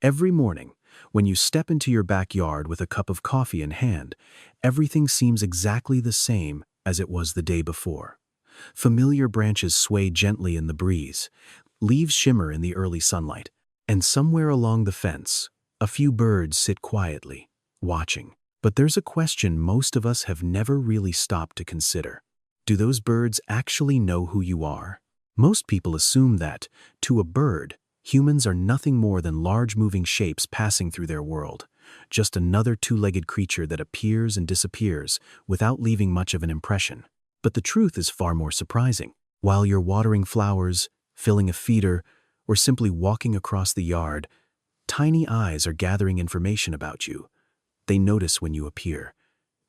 Every morning, when you step into your backyard with a cup of coffee in hand, everything seems exactly the same as it was the day before. Familiar branches sway gently in the breeze, leaves shimmer in the early sunlight, and somewhere along the fence, a few birds sit quietly, watching. But there's a question most of us have never really stopped to consider. Do those birds actually know who you are? Most people assume that, to a bird, humans are nothing more than large moving shapes passing through their world, just another two-legged creature that appears and disappears without leaving much of an impression. But the truth is far more surprising. While you're watering flowers, filling a feeder, or simply walking across the yard, tiny eyes are gathering information about you. They notice when you appear.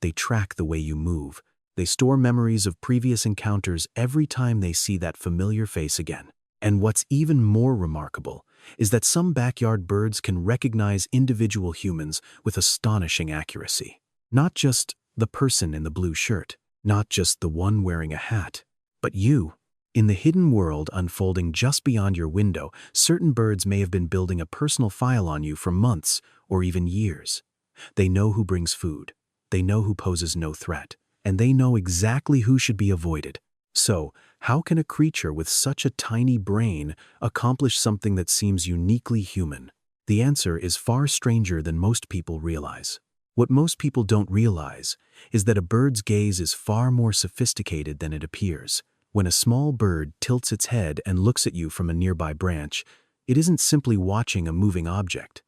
They track the way you move. They store memories of previous encounters every time they see that familiar face again. And what's even more remarkable is that some backyard birds can recognize individual humans with astonishing accuracy. Not just the person in the blue shirt, not just the one wearing a hat, but you. In the hidden world unfolding just beyond your window, certain birds may have been building a personal file on you for months or even years. They know who brings food, they know who poses no threat, and they know exactly who should be avoided. So, how can a creature with such a tiny brain accomplish something that seems uniquely human? The answer is far stranger than most people realize. What most people don't realize is that a bird's gaze is far more sophisticated than it appears. When a small bird tilts its head and looks at you from a nearby branch, it isn't simply watching a moving object.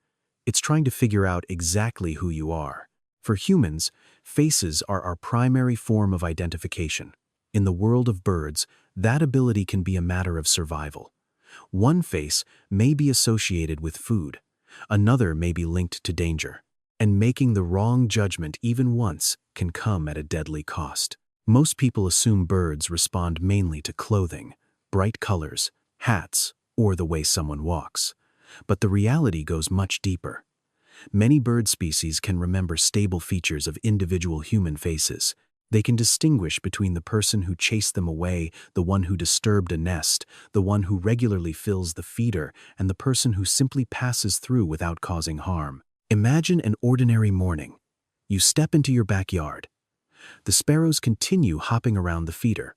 It's trying to figure out exactly who you are. For humans, faces are our primary form of identification. In the world of birds, that ability can be a matter of survival. One face may be associated with food, another may be linked to danger, and making the wrong judgment even once can come at a deadly cost. Most people assume birds respond mainly to clothing, bright colors, hats, or the way someone walks. But the reality goes much deeper. Many bird species can remember stable features of individual human faces. They can distinguish between the person who chased them away, the one who disturbed a nest, the one who regularly fills the feeder, and the person who simply passes through without causing harm. Imagine an ordinary morning. You step into your backyard. The sparrows continue hopping around the feeder.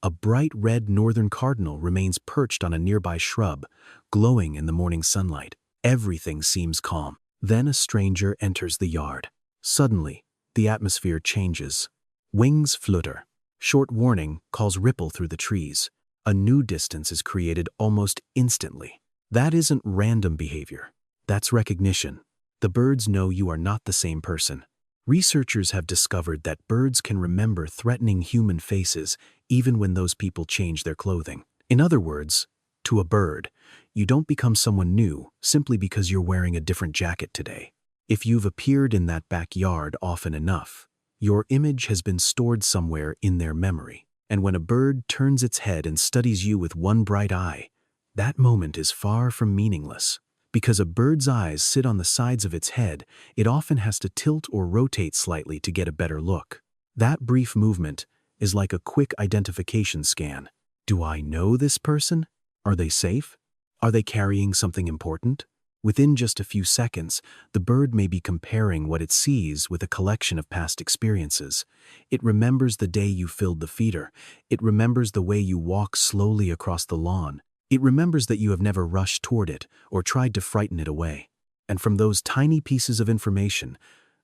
A bright red northern cardinal remains perched on a nearby shrub, glowing in the morning sunlight. Everything seems calm. Then a stranger enters the yard. Suddenly, the atmosphere changes. Wings flutter. Short warning calls ripple through the trees. A new distance is created almost instantly. That isn't random behavior. That's recognition. The birds know you are not the same person. Researchers have discovered that birds can remember threatening human faces even when those people change their clothing. In other words, to a bird, you don't become someone new simply because you're wearing a different jacket today. If you've appeared in that backyard often enough, your image has been stored somewhere in their memory. And when a bird turns its head and studies you with one bright eye, that moment is far from meaningless. Because a bird's eyes sit on the sides of its head, it often has to tilt or rotate slightly to get a better look. That brief movement is like a quick identification scan. Do I know this person? Are they safe? Are they carrying something important? Within just a few seconds, the bird may be comparing what it sees with a collection of past experiences. It remembers the day you filled the feeder. It remembers the way you walk slowly across the lawn. It remembers that you have never rushed toward it or tried to frighten it away. And from those tiny pieces of information,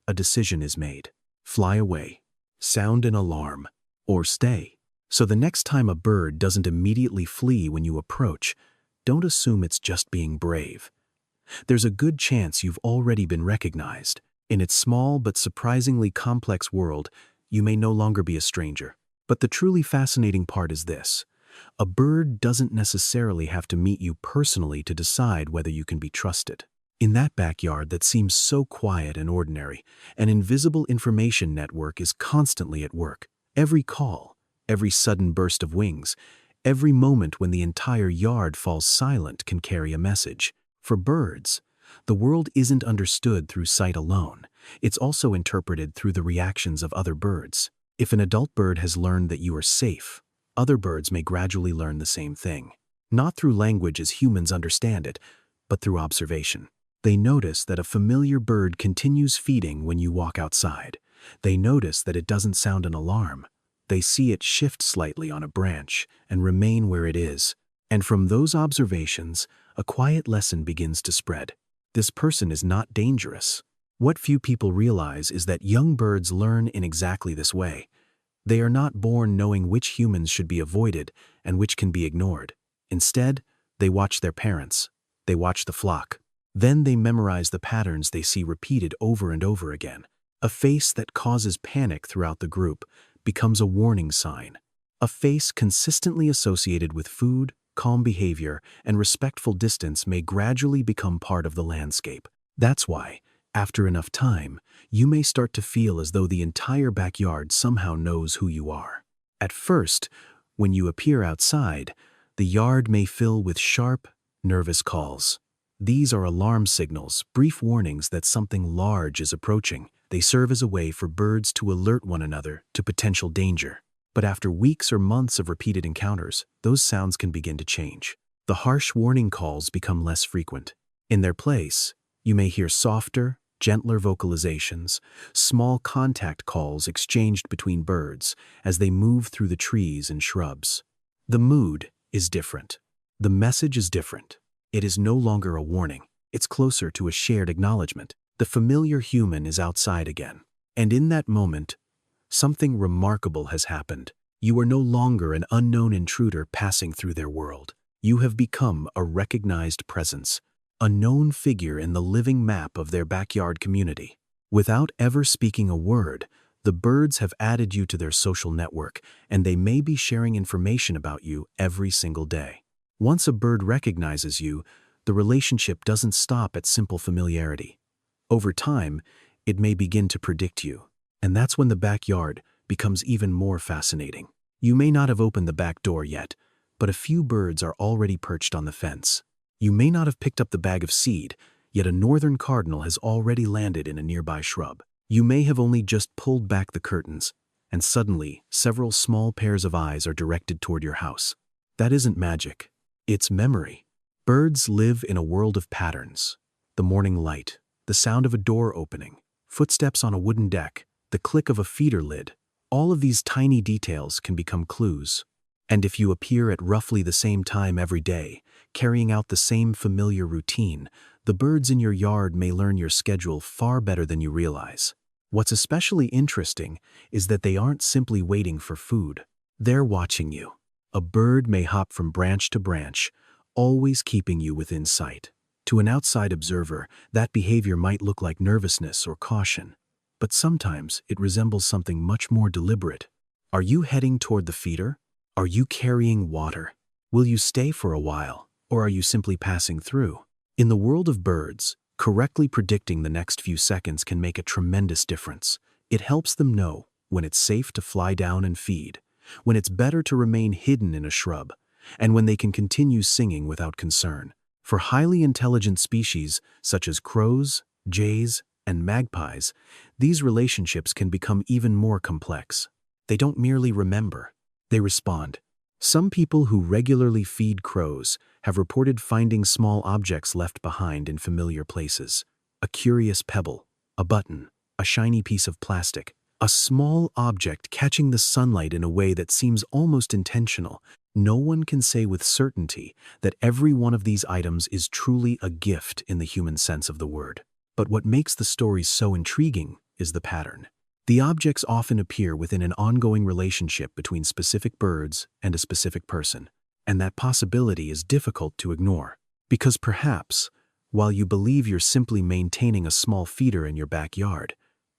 a decision is made. Fly away, sound an alarm, or stay. So the next time a bird doesn't immediately flee when you approach, don't assume it's just being brave. There's a good chance you've already been recognized. In its small but surprisingly complex world, you may no longer be a stranger. But the truly fascinating part is this. A bird doesn't necessarily have to meet you personally to decide whether you can be trusted. In that backyard that seems so quiet and ordinary, an invisible information network is constantly at work. Every call, every sudden burst of wings, every moment when the entire yard falls silent can carry a message. For birds, the world isn't understood through sight alone. It's also interpreted through the reactions of other birds. If an adult bird has learned that you are safe, other birds may gradually learn the same thing. Not through language as humans understand it, but through observation. They notice that a familiar bird continues feeding when you walk outside. They notice that it doesn't sound an alarm. They see it shift slightly on a branch and remain where it is. And from those observations, a quiet lesson begins to spread. This person is not dangerous. What few people realize is that young birds learn in exactly this way. They are not born knowing which humans should be avoided and which can be ignored. Instead, they watch their parents. They watch the flock. Then they memorize the patterns they see repeated over and over again. A face that causes panic throughout the group becomes a warning sign. A face consistently associated with food, calm behavior, and respectful distance may gradually become part of the landscape. That's why, after enough time, you may start to feel as though the entire backyard somehow knows who you are. At first, when you appear outside, the yard may fill with sharp, nervous calls. These are alarm signals, brief warnings that something large is approaching. They serve as a way for birds to alert one another to potential danger. But after weeks or months of repeated encounters, those sounds can begin to change. The harsh warning calls become less frequent. In their place, you may hear softer, gentler vocalizations, small contact calls exchanged between birds as they move through the trees and shrubs. The mood is different. The message is different. It is no longer a warning. It's closer to a shared acknowledgement. The familiar human is outside again. And in that moment, something remarkable has happened. You are no longer an unknown intruder passing through their world. You have become a recognized presence, a known figure in the living map of their backyard community. Without ever speaking a word, the birds have added you to their social network, and they may be sharing information about you every single day. Once a bird recognizes you, the relationship doesn't stop at simple familiarity. Over time, it may begin to predict you, and that's when the backyard becomes even more fascinating. You may not have opened the back door yet, but a few birds are already perched on the fence. You may not have picked up the bag of seed, yet a northern cardinal has already landed in a nearby shrub. You may have only just pulled back the curtains, and suddenly several small pairs of eyes are directed toward your house. That isn't magic. It's memory. Birds live in a world of patterns. The morning light, the sound of a door opening, footsteps on a wooden deck, the click of a feeder lid. All of these tiny details can become clues. And if you appear at roughly the same time every day, carrying out the same familiar routine, the birds in your yard may learn your schedule far better than you realize. What's especially interesting is that they aren't simply waiting for food. They're watching you. A bird may hop from branch to branch, always keeping you within sight. To an outside observer, that behavior might look like nervousness or caution, but sometimes it resembles something much more deliberate. Are you heading toward the feeder? Are you carrying water? Will you stay for a while, or are you simply passing through? In the world of birds, correctly predicting the next few seconds can make a tremendous difference. It helps them know when it's safe to fly down and feed, when it's better to remain hidden in a shrub, and when they can continue singing without concern. For highly intelligent species such as crows, jays, and magpies, these relationships can become even more complex. They don't merely remember, they respond. Some people who regularly feed crows have reported finding small objects left behind in familiar places. A curious pebble, a button, a shiny piece of plastic, a small object catching the sunlight in a way that seems almost intentional. No one can say with certainty that every one of these items is truly a gift in the human sense of the word. But what makes the stories so intriguing is the pattern. The objects often appear within an ongoing relationship between specific birds and a specific person, and that possibility is difficult to ignore. Because perhaps, while you believe you're simply maintaining a small feeder in your backyard,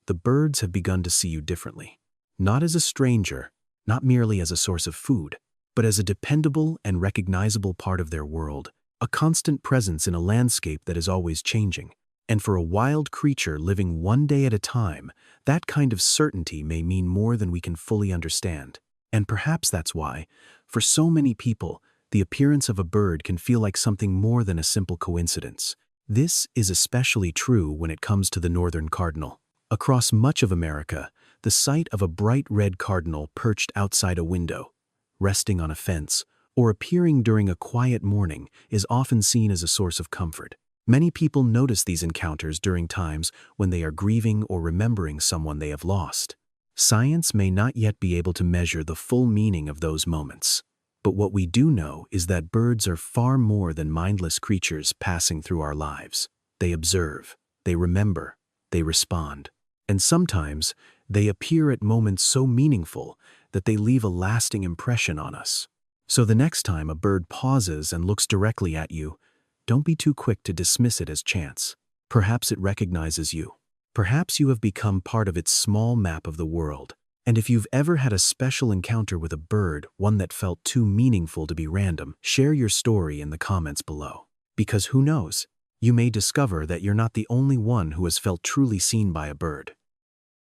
the birds have begun to see you differently. Not as a stranger, not merely as a source of food, but as a dependable and recognizable part of their world, a constant presence in a landscape that is always changing. And for a wild creature living one day at a time, that kind of certainty may mean more than we can fully understand. And perhaps that's why, for so many people, the appearance of a bird can feel like something more than a simple coincidence. This is especially true when it comes to the northern cardinal. Across much of America, the sight of a bright red cardinal perched outside a window, resting on a fence, or appearing during a quiet morning is often seen as a source of comfort. Many people notice these encounters during times when they are grieving or remembering someone they have lost. Science may not yet be able to measure the full meaning of those moments. But what we do know is that birds are far more than mindless creatures passing through our lives. They observe, they remember, they respond. And sometimes, they appear at moments so meaningful that they leave a lasting impression on us. So the next time a bird pauses and looks directly at you, don't be too quick to dismiss it as chance. Perhaps it recognizes you. Perhaps you have become part of its small map of the world. And if you've ever had a special encounter with a bird, one that felt too meaningful to be random, share your story in the comments below. Because who knows, you may discover that you're not the only one who has felt truly seen by a bird.